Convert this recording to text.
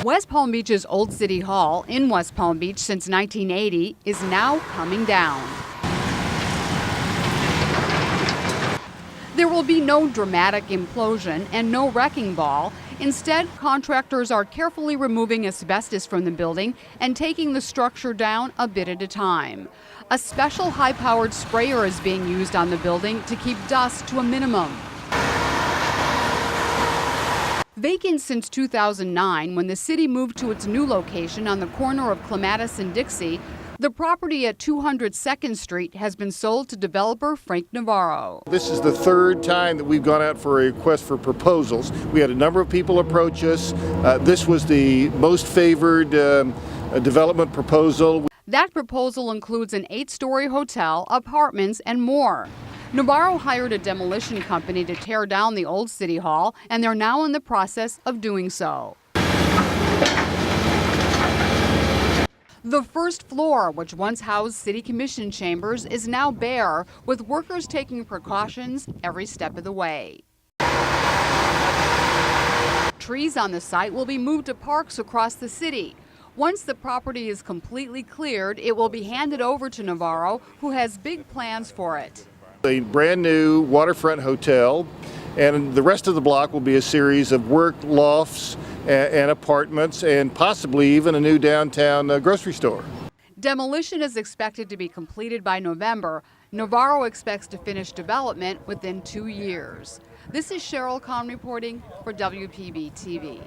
West Palm Beach's Old City Hall in West Palm Beach since 1980 is now coming down. There will be no dramatic implosion and no wrecking ball. Instead, contractors are carefully removing asbestos from the building and taking the structure down a bit at a time. A special high-powered sprayer is being used on the building to keep dust to a minimum. Vacant since 2009, when the city moved to its new location on the corner of Clematis and Dixie, the property at 200 2nd Street has been sold to developer Frank Navarro. This is the third time that we've gone out for a request for proposals. We had a number of people approach us. This was the most favored development proposal. That proposal includes an 8-story hotel, apartments, and more. Navarro hired a demolition company to tear down the old City Hall, and they're now in the process of doing so. The first floor, which once housed city commission chambers, is now bare, with workers taking precautions every step of the way. Trees on the site will be moved to parks across the city. Once the property is completely cleared, it will be handed over to Navarro, who has big plans for it. A brand new waterfront hotel, and the rest of the block will be a series of work lofts and apartments, and possibly even a new downtown grocery store. Demolition is expected to be completed by November. Navarro expects to finish development within 2 years. This is Cheryl Kahn reporting for WPB-TV.